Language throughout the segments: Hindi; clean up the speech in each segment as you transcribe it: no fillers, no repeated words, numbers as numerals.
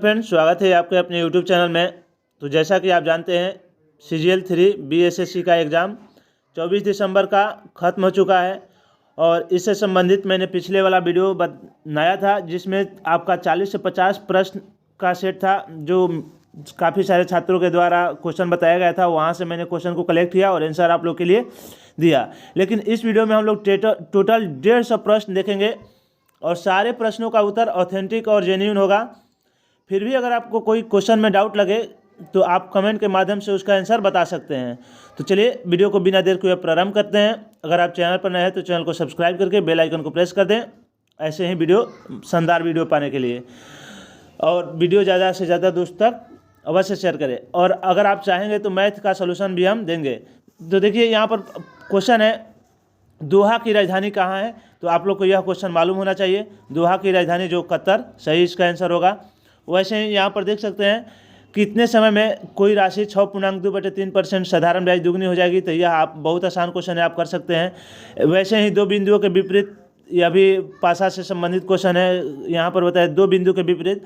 फ्रेंड्स, स्वागत है आपके अपने यूट्यूब चैनल में। तो जैसा कि आप जानते हैं, CGL 3 BSSC का एग्ज़ाम 24 दिसंबर का ख़त्म हो चुका है और इससे संबंधित मैंने पिछले वाला वीडियो बनाया था जिसमें आपका 40 से 50 प्रश्न का सेट था जो काफ़ी सारे छात्रों के द्वारा क्वेश्चन बताया गया था। वहाँ से मैंने क्वेश्चन को कलेक्ट किया और आंसर आप लोग के लिए दिया। लेकिन इस वीडियो में हम लोग टोटल 150 प्रश्न देखेंगे और सारे प्रश्नों का उत्तर ऑथेंटिक और जेन्युइन होगा। फिर भी अगर आपको कोई क्वेश्चन में डाउट लगे तो आप कमेंट के माध्यम से उसका आंसर बता सकते हैं। तो चलिए वीडियो को बिना देर किए प्रारंभ करते हैं। अगर आप चैनल पर नए हैं तो चैनल को सब्सक्राइब करके बेल आइकन को प्रेस कर दें ऐसे ही शानदार वीडियो पाने के लिए, और वीडियो ज़्यादा से ज़्यादा दोस्त तक अवश्य शेयर करें। और अगर आप चाहेंगे तो मैथ का सलूशन भी हम देंगे। तो देखिए यहाँ पर क्वेश्चन है, दोहा की राजधानी कहाँ है? तो आप लोग को यह क्वेश्चन मालूम होना चाहिए। दोहा की राजधानी जो कतर, सही इसका आंसर होगा। वैसे ही यहाँ पर देख सकते हैं कितने समय में कोई राशि 6.2/3% साधारण ब्याज दुगनी हो जाएगी। तो यह आप बहुत आसान क्वेश्चन है, आप कर सकते हैं। वैसे ही दो बिंदुओं के विपरीत, यह भी पासा से संबंधित क्वेश्चन है। यहाँ पर बताया दो बिंदु के विपरीत,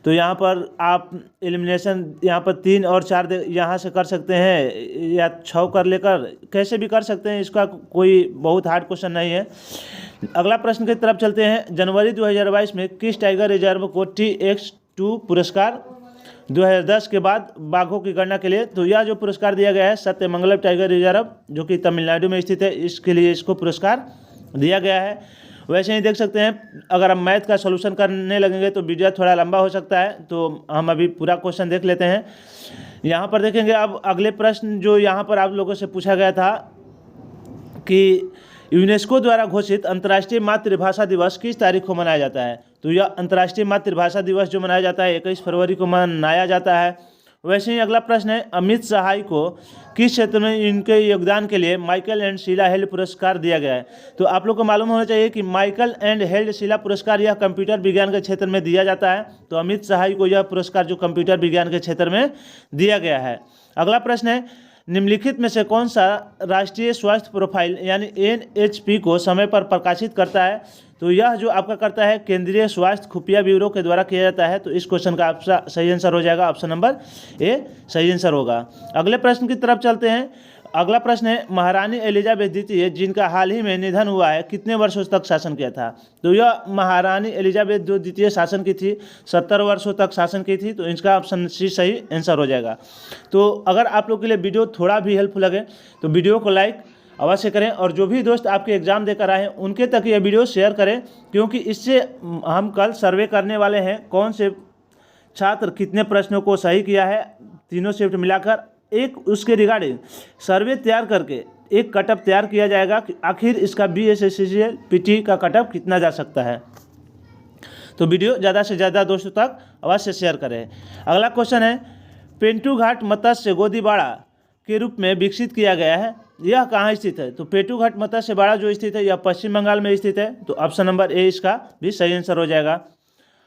तो यहाँ पर आप एलिमिनेशन यहाँ पर 3 और 4 यहाँ से कर सकते हैं या 6 कर लेकर कैसे भी कर सकते हैं। इसका कोई बहुत हार्ड क्वेश्चन नहीं है। अगला प्रश्न की तरफ चलते हैं। जनवरी 2022 में किस टाइगर रिजर्व को TX2 पुरस्कार 2010 के बाद बाघों की गणना के लिए? तो यह जो पुरस्कार दिया गया है सत्यमंगलम टाइगर रिजर्व जो कि तमिलनाडु में स्थित है, इसके लिए इसको पुरस्कार दिया गया है। वैसे ही देख सकते हैं, अगर हम मैथ का सलूशन करने लगेंगे तो वीडियो थोड़ा लंबा हो सकता है, तो हम अभी पूरा क्वेश्चन देख लेते हैं। यहाँ पर देखेंगे अब अगले प्रश्न जो यहाँ पर आप लोगों से पूछा गया था कि यूनेस्को द्वारा घोषित अंतर्राष्ट्रीय मातृभाषा दिवस किस तारीख को मनाया जाता है? तो यह अंतर्राष्ट्रीय मातृभाषा दिवस जो मनाया जाता है 21 फरवरी को मनाया जाता है। वैसे ही अगला प्रश्न है, अमित सहाय को किस क्षेत्र में इनके योगदान के लिए माइकल एंड शीला हेल्ड पुरस्कार दिया गया है? तो आप लोग को मालूम होना चाहिए कि माइकल एंड हेल्ड शीला पुरस्कार यह कंप्यूटर विज्ञान के क्षेत्र में दिया जाता है। तो अमित सहाय को यह पुरस्कार जो कंप्यूटर विज्ञान के क्षेत्र में दिया गया है। अगला प्रश्न है, निम्नलिखित में से कौन सा राष्ट्रीय स्वास्थ्य प्रोफाइल यानी NHP को समय पर प्रकाशित करता है? तो यह जो आपका करता है केंद्रीय स्वास्थ्य खुफिया ब्यूरो के द्वारा किया जाता है। तो इस क्वेश्चन का सही आंसर हो जाएगा ऑप्शन नंबर A सही आंसर होगा। अगले प्रश्न की तरफ चलते हैं। अगला प्रश्न है, महारानी एलिजाबेथ द्वितीय जिनका हाल ही में निधन हुआ है कितने वर्षों तक शासन किया था? तो यह महारानी एलिजाबेथ जो द्वितीय शासन की थी 70 वर्षों तक शासन की थी। तो इसका ऑप्शन C सही आंसर हो जाएगा। तो अगर आप लोग के लिए वीडियो थोड़ा भी हेल्पफुल लगे तो वीडियो को लाइक अवश्य करें, और जो भी दोस्त आपके एग्ज़ाम देकर आए हैं उनके तक ये वीडियो शेयर करें, क्योंकि इससे हम कल सर्वे करने वाले हैं कौन से छात्र कितने प्रश्नों को सही किया है। तीनों शिफ्ट मिलाकर एक उसके रिगार्डिंग सर्वे तैयार करके एक कटअप तैयार किया जाएगा कि आखिर इसका BSSC PT का कटअप कितना जा सकता है। तो वीडियो ज़्यादा से ज़्यादा दोस्तों तक अवश्य शेयर करें। अगला क्वेश्चन है, पेंटू घाट मत्स्य गोदीबाड़ा के रूप में विकसित किया गया है, यह कहाँ स्थित है? तो पेंटू घाट मत्स्य बाड़ा जो स्थित है यह पश्चिम बंगाल में स्थित है। तो ऑप्शन नंबर A इसका भी सही आंसर हो जाएगा।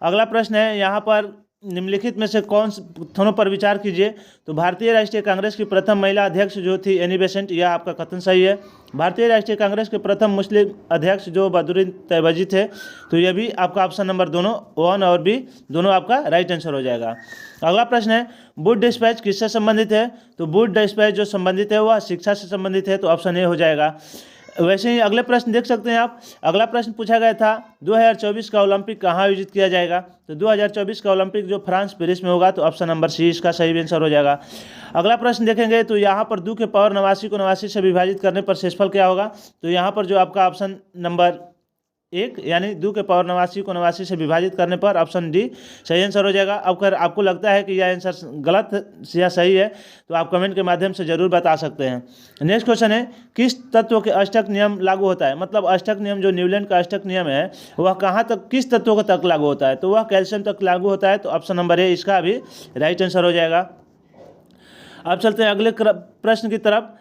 अगला प्रश्न है, यहाँ पर निम्नलिखित में से कौन दोनों पर विचार कीजिए? तो भारतीय राष्ट्रीय कांग्रेस की प्रथम महिला अध्यक्ष जो थी एनी बेसेंट, यह आपका कथन सही है। भारतीय राष्ट्रीय कांग्रेस के प्रथम मुस्लिम अध्यक्ष जो बदरुद्दीन तैयबजी थे, तो यह भी आपका ऑप्शन नंबर दोनों 1 और B दोनों आपका राइट आंसर हो जाएगा। अगला प्रश्न है, वुड डिस्पैच किससे संबंधित है? तो वुड डिस्पैच जो संबंधित है वह शिक्षा से संबंधित है। तो ऑप्शन A हो जाएगा। वैसे ही अगले प्रश्न देख सकते हैं आप। अगला प्रश्न पूछा गया था 2024 का ओलंपिक कहाँ आयोजित किया जाएगा? तो 2024 का ओलंपिक जो फ्रांस पेरिस में होगा। तो ऑप्शन नंबर C इसका सही आंसर हो जाएगा। अगला प्रश्न देखेंगे तो यहाँ पर 2 के पावर 89 को 89 से विभाजित करने पर शेषफल क्या होगा? तो यहाँ पर जो आपका ऑप्शन नंबर 1 यानी 2 के पावर 89 को 89 से विभाजित करने पर ऑप्शन D सही आंसर हो जाएगा। अब अगर आपको लगता है कि यह आंसर गलत या सही है तो आप कमेंट के माध्यम से जरूर बता सकते हैं। नेक्स्ट क्वेश्चन है, किस तत्व के अष्टक नियम लागू होता है? मतलब अष्टक नियम जो न्यूलैंड का अष्टक नियम है वह कहाँ तक, किस तत्वों तक लागू होता है? तो वह कैल्शियम तक लागू होता है। तो ऑप्शन नंबर A इसका भी राइट आंसर हो जाएगा। अब चलते हैं अगले प्रश्न की तरफ।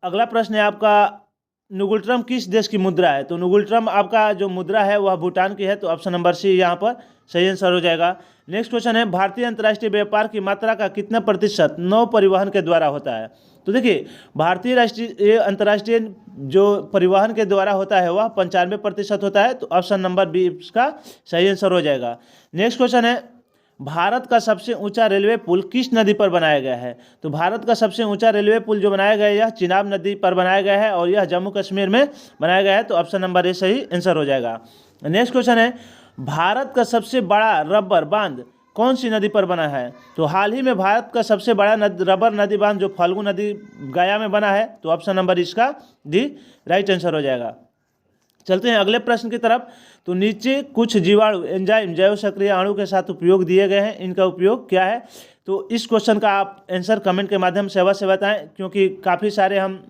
अगला प्रश्न है आपका, नुगुल्ट्रम किस देश की मुद्रा है? तो नुगुल्ट्रम आपका जो मुद्रा है वह भूटान की है। तो ऑप्शन नंबर C यहाँ पर सही आंसर हो जाएगा। नेक्स्ट क्वेश्चन है, भारतीय अंतर्राष्ट्रीय व्यापार की मात्रा का कितना प्रतिशत नौ परिवहन के द्वारा होता है? तो देखिए, भारतीय राष्ट्रीय अंतर्राष्ट्रीय जो परिवहन के द्वारा होता है वह 95% होता है। तो ऑप्शन नंबर B इसका सही आंसर हो जाएगा। नेक्स्ट क्वेश्चन है, भारत का सबसे ऊंचा रेलवे पुल किस नदी पर बनाया गया है? तो भारत का सबसे ऊंचा रेलवे पुल जो बनाया गया है यह चिनाब नदी पर बनाया गया है और यह जम्मू कश्मीर में बनाया गया है। तो ऑप्शन नंबर ए सही आंसर हो जाएगा। नेक्स्ट क्वेश्चन है, भारत का सबसे बड़ा रबर बांध कौन सी नदी पर बना है? तो हाल ही में भारत का सबसे बड़ा रबर नदी बांध जो फल्गु नदी गया में बना है। तो ऑप्शन नंबर इसका डी राइट आंसर हो जाएगा। चलते हैं अगले प्रश्न की तरफ। तो नीचे कुछ जीवाणु एंजाइम जैव सक्रिय अणु के साथ उपयोग दिए गए हैं, इनका उपयोग क्या है? तो इस क्वेश्चन का आप आंसर कमेंट के माध्यम से अवश्य बताएं, क्योंकि काफ़ी सारे हम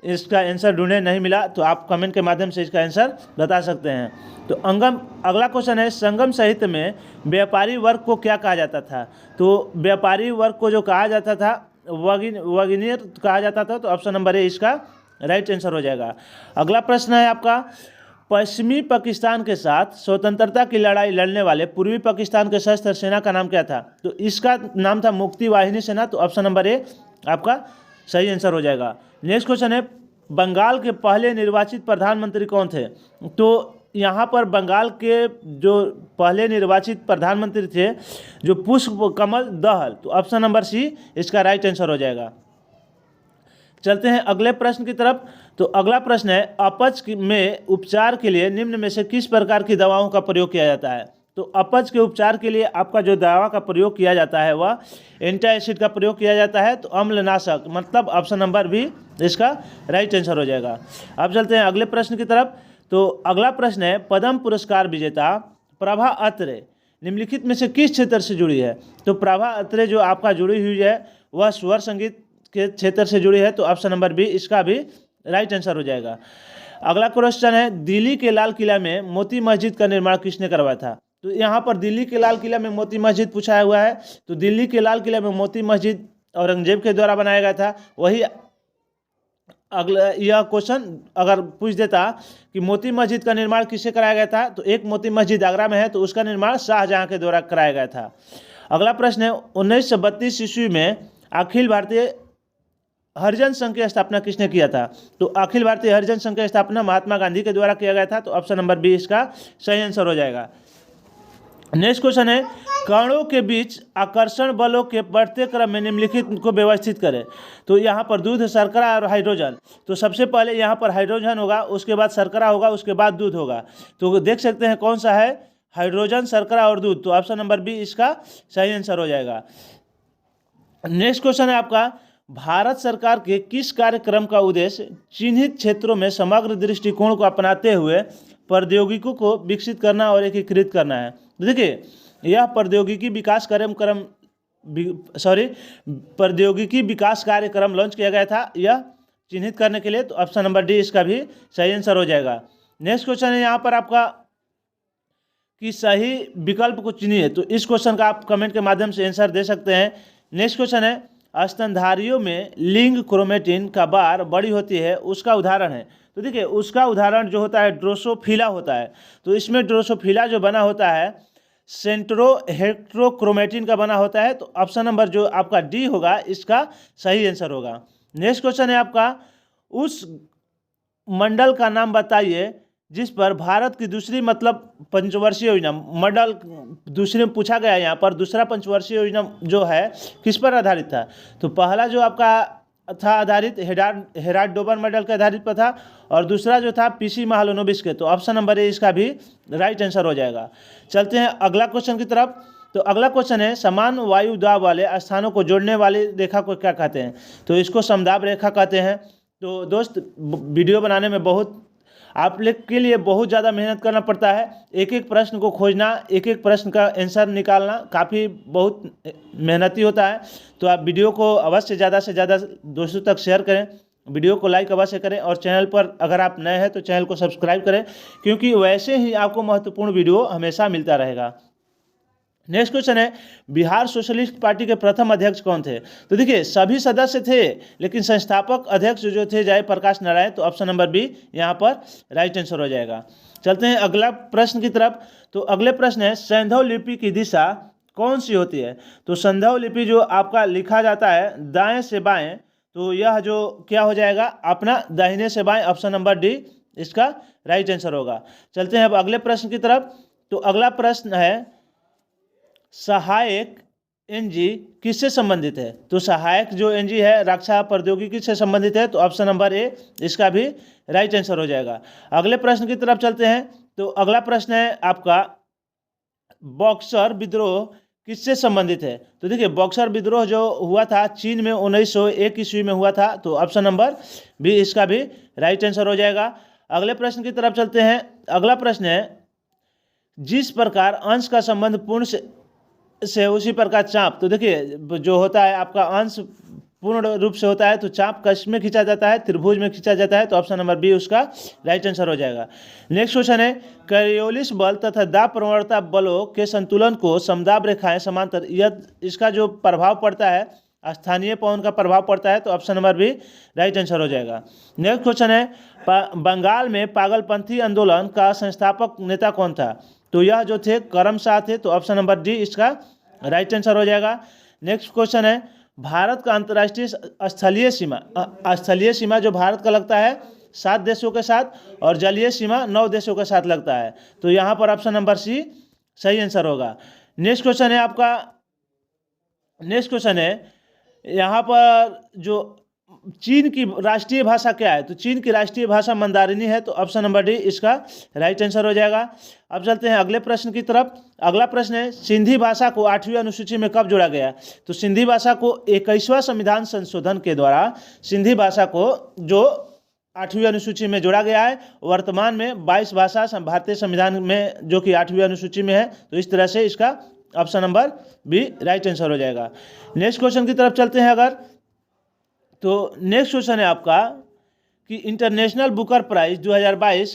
इसका आंसर ढूंढे नहीं मिला, तो आप कमेंट के माध्यम से इसका आंसर बता सकते हैं। तो अगला क्वेश्चन है, संगम साहित्य में व्यापारी वर्ग को क्या कहा जाता था? तो व्यापारी वर्ग को जो कहा जाता था वगिनियर कहा जाता था। तो ऑप्शन नंबर ए इसका राइट आंसर हो जाएगा। अगला प्रश्न है आपका, पश्चिमी पाकिस्तान के साथ स्वतंत्रता की लड़ाई लड़ने वाले पूर्वी पाकिस्तान के सशस्त्र सेना का नाम क्या था? तो इसका नाम था मुक्ति वाहिनी सेना। तो ऑप्शन नंबर ए आपका सही आंसर हो जाएगा। नेक्स्ट क्वेश्चन है, बंगाल के पहले निर्वाचित प्रधानमंत्री कौन थे? तो यहाँ पर बंगाल के जो पहले निर्वाचित प्रधानमंत्री थे जो पुष्प कमल दहल। तो ऑप्शन नंबर सी इसका राइट आंसर हो जाएगा। चलते हैं अगले प्रश्न की तरफ। तो अगला प्रश्न है, अपच में उपचार के लिए निम्न में से किस प्रकार की दवाओं का प्रयोग किया जाता है? तो अपच के उपचार के लिए आपका जो दवा का प्रयोग किया जाता है वह एंटासिड का प्रयोग किया जाता है। तो अम्लनाशक, मतलब ऑप्शन नंबर भी इसका राइट आंसर हो जाएगा। अब चलते हैं अगले प्रश्न की तरफ। तो अगला प्रश्न है, पद्म पुरस्कार विजेता प्रभा अत्रे निम्नलिखित में से किस क्षेत्र से जुड़ी है? तो प्रभा अत्रे जो आपका जुड़ी हुई है वह स्वर संगीत के क्षेत्र से जुड़ी है। तो ऑप्शन नंबर बी इसका भी राइट आंसर हो जाएगा। अगला क्वेश्चन है, दिल्ली के लाल किला में मोती मस्जिद का निर्माण किसने करवाया था? तो यहाँ पर दिल्ली के लाल किला में मोती मस्जिद पूछा हुआ है। तो दिल्ली के लाल किला में मोती मस्जिद औरंगजेब के द्वारा बनाया गया था। वही अगला यह क्वेश्चन अगर पूछ देता कि मोती मस्जिद का निर्माण किससे कराया गया था, तो एक मोती मस्जिद आगरा में है, तो उसका निर्माण शाहजहां के द्वारा कराया गया था। अगला प्रश्न है, 1932 ईस्वी में अखिल भारतीय हरिजन संघ की स्थापना किसने किया था? तो अखिल भारतीय हरिजन संघ की स्थापना महात्मा गांधी के द्वारा किया गया था। तो ऑप्शन नंबर बी इसका सही आंसर हो जाएगा। नेक्स्ट क्वेश्चन है, कणों के बीच आकर्षण बलों के बढ़ते क्रम में निम्नलिखित को व्यवस्थित करें। तो यहाँ पर दूध, शर्करा और हाइड्रोजन। तो सबसे पहले यहाँ पर हाइड्रोजन होगा, उसके बाद शर्करा होगा, उसके बाद दूध होगा। तो देख सकते हैं कौन सा है, हाइड्रोजन, शर्करा और दूध। तो ऑप्शन नंबर बी इसका सही आंसर हो जाएगा। नेक्स्ट क्वेश्चन है आपका, भारत सरकार के किस कार्यक्रम का उद्देश्य चिन्हित क्षेत्रों में समग्र दृष्टिकोण को अपनाते हुए प्रौद्योगिकी को विकसित करना और एकीकृत करना है? देखिए, यह प्रौद्योगिकी विकास कार्यक्रम लॉन्च किया गया था यह चिन्हित करने के लिए। तो ऑप्शन नंबर डी इसका भी सही आंसर हो जाएगा। नेक्स्ट क्वेश्चन है यहाँ पर आपका कि सही विकल्प को चुनिए। तो इस क्वेश्चन का आप कमेंट के माध्यम से आंसर दे सकते हैं। नेक्स्ट क्वेश्चन है, स्तनधारियों में लिंग क्रोमेटिन का बार बड़ी होती है, उसका उदाहरण है? तो देखिए, उसका उदाहरण जो होता है ड्रोसोफिला होता है। तो इसमें ड्रोसोफिला जो बना होता है सेंट्रोहेट्रोक्रोमेटिन का बना होता है। तो ऑप्शन नंबर जो आपका डी होगा इसका सही आंसर होगा। नेक्स्ट क्वेश्चन है आपका, उस मंडल का नाम बताइए जिस पर भारत की दूसरी मतलब पंचवर्षीय योजना मॉडल दूसरे में पूछा गया है। यहाँ पर दूसरा पंचवर्षीय योजना जो है किस पर आधारित था? तो पहला जो आपका था आधारित हेराल्ड डोबर मॉडल के आधारित पर था, और दूसरा जो था पीसी महालनोबिस के। तो ऑप्शन नंबर ए इसका भी राइट आंसर हो जाएगा। चलते हैं अगला क्वेश्चन की तरफ। तो अगला क्वेश्चन है, समान वायु दाब वाले स्थानों को जोड़ने वाली रेखा को क्या कहते हैं? तो इसको समदाब रेखा कहते हैं। तो दोस्त, वीडियो बनाने में बहुत आप लोग के लिए बहुत ज़्यादा मेहनत करना पड़ता है। एक एक प्रश्न को खोजना, एक एक प्रश्न का आंसर निकालना काफ़ी बहुत मेहनती होता है। तो आप वीडियो को अवश्य ज़्यादा से ज़्यादा दोस्तों तक शेयर करें, वीडियो को लाइक अवश्य करें, और चैनल पर अगर आप नए हैं तो चैनल को सब्सक्राइब करें, क्योंकि वैसे ही आपको महत्वपूर्ण वीडियो हमेशा मिलता रहेगा। नेक्स्ट क्वेश्चन है, बिहार सोशलिस्ट पार्टी के प्रथम अध्यक्ष कौन थे? तो देखिए, सभी सदस्य थे, लेकिन संस्थापक अध्यक्ष जो थे जयप्रकाश नारायण। तो ऑप्शन नंबर बी यहाँ पर राइट आंसर हो जाएगा। चलते हैं अगला प्रश्न की तरफ। तो अगले प्रश्न है, सैंधव लिपि की दिशा कौन सी होती है? तो सैंधव लिपि जो आपका लिखा जाता है दाएं से बाएं, तो यह जो क्या हो जाएगा अपना दाहिने से बाएं। ऑप्शन नंबर डी इसका राइट आंसर होगा। चलते हैं अब अगले प्रश्न की तरफ। तो अगला प्रश्न है, सहायक एनजी किससे संबंधित है? तो सहायक जो एनजी है रक्षा प्रौद्योगिकी से संबंधित है, तो ऑप्शन नंबर ए इसका भी राइट आंसर हो जाएगा। अगले प्रश्न की तरफ चलते हैं। तो अगला प्रश्न है आपका, बॉक्सर विद्रोह किससे संबंधित है? तो देखिए, बॉक्सर विद्रोह जो हुआ था चीन में 1901 ईस्वी में हुआ था, तो ऑप्शन नंबर बी इसका भी राइट आंसर हो जाएगा। अगले प्रश्न की तरफ चलते हैं। अगला प्रश्न है, जिस प्रकार अंश का संबंध पूर्ण से उसी प्रकार चाप। तो देखिए, जो होता है आपका अंश पूर्ण रूप से होता है तो चाप किस में खींचा जाता है? त्रिभुज में खींचा जाता है, तो ऑप्शन नंबर बी उसका राइट आंसर हो जाएगा। नेक्स्ट क्वेश्चन है, करियोलिस बल तथा दाब प्रवणता बलों के संतुलन को समदाब रेखाएं समांतर, यह इसका जो प्रभाव पड़ता है स्थानीय पवन का प्रभाव पड़ता है, तो option number B right answer हो जाएगा। नेक्स्ट क्वेश्चन है, बंगाल में पागलपंथी आंदोलन का संस्थापक नेता कौन था? तो यह जो थे करम शाह थे, तो ऑप्शन नंबर डी इसका राइट आंसर हो जाएगा। नेक्स्ट क्वेश्चन है, भारत का अंतर्राष्ट्रीय स्थलीय सीमा जो भारत का लगता है 7 देशों के साथ और जलीय सीमा 9 देशों के साथ लगता है, तो यहाँ पर ऑप्शन नंबर सी सही आंसर होगा। नेक्स्ट क्वेश्चन है आपका, नेक्स्ट क्वेश्चन है यहाँ पर जो चीन की राष्ट्रीय भाषा क्या है? तो चीन की राष्ट्रीय भाषा मंदारिनी है, तो ऑप्शन नंबर डी इसका राइट आंसर हो जाएगा। अब चलते हैं अगले प्रश्न की तरफ। अगला प्रश्न है, सिंधी भाषा को 8वीं अनुसूची में कब जोड़ा गया? तो सिंधी भाषा को 21वां संविधान संशोधन के द्वारा सिंधी भाषा को जो 8वीं अनुसूची में जोड़ा गया है। वर्तमान में 22 भाषा भारतीय संविधान में जो कि 8वीं अनुसूची में है, तो इस तरह से इसका option number B right answer हो जाएगा। नेक्स्ट क्वेश्चन की तरफ चलते हैं अगर, तो नेक्स्ट क्वेश्चन है आपका कि इंटरनेशनल बुकर प्राइज 2022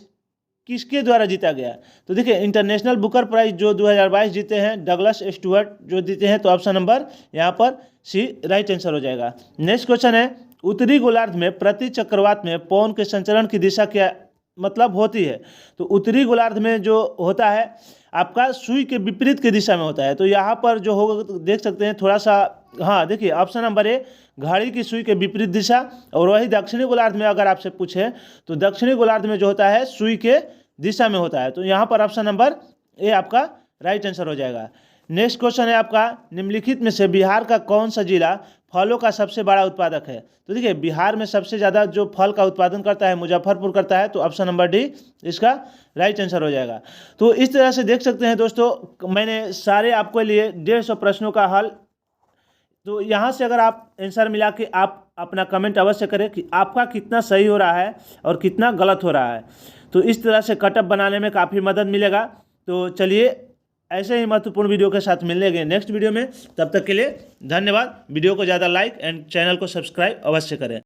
किसके द्वारा जीता गया? तो देखिए, इंटरनेशनल बुकर प्राइज जो 2022 जीते हैं डगलस स्टुअर्ट जो जीते हैं, तो ऑप्शन नंबर यहाँ पर सी राइट आंसर हो जाएगा। नेक्स्ट क्वेश्चन है, उत्तरी गोलार्ध में प्रति चक्रवात में पवन के संचरण की दिशा क्या मतलब होती है? तो उत्तरी गोलार्ध में जो होता है आपका सुई के विपरीत की दिशा में होता है, तो यहाँ पर जो होगा तो देख सकते हैं थोड़ा सा, हाँ देखिए ऑप्शन नंबर ए घड़ी की सुई के विपरीत दिशा। और वही दक्षिणी गोलार्ध में अगर आपसे पूछे तो दक्षिणी गोलार्ध में जो होता है सुई के दिशा में होता है, तो यहाँ पर ऑप्शन नंबर ए आपका राइट आंसर हो जाएगा। नेक्स्ट क्वेश्चन है आपका, निम्नलिखित में से बिहार का कौन सा जिला फलों का सबसे बड़ा उत्पादक है? तो देखिए, बिहार में सबसे ज़्यादा जो फल का उत्पादन करता है मुजफ्फरपुर करता है, तो ऑप्शन नंबर डी इसका राइट आंसर हो जाएगा। तो इस तरह से देख सकते हैं दोस्तों, मैंने सारे आपको लिए 150 प्रश्नों का हल, तो यहाँ से अगर आप आंसर मिला के आप अपना कमेंट अवश्य करें कि आपका कितना सही हो रहा है और कितना गलत हो रहा है, तो इस तरह से कटअप बनाने में काफ़ी मदद मिलेगा। तो चलिए ऐसे ही महत्वपूर्ण वीडियो के साथ मिलेंगे नेक्स्ट वीडियो में, तब तक के लिए धन्यवाद। वीडियो को ज़्यादा लाइक एंड चैनल को सब्सक्राइब अवश्य करें।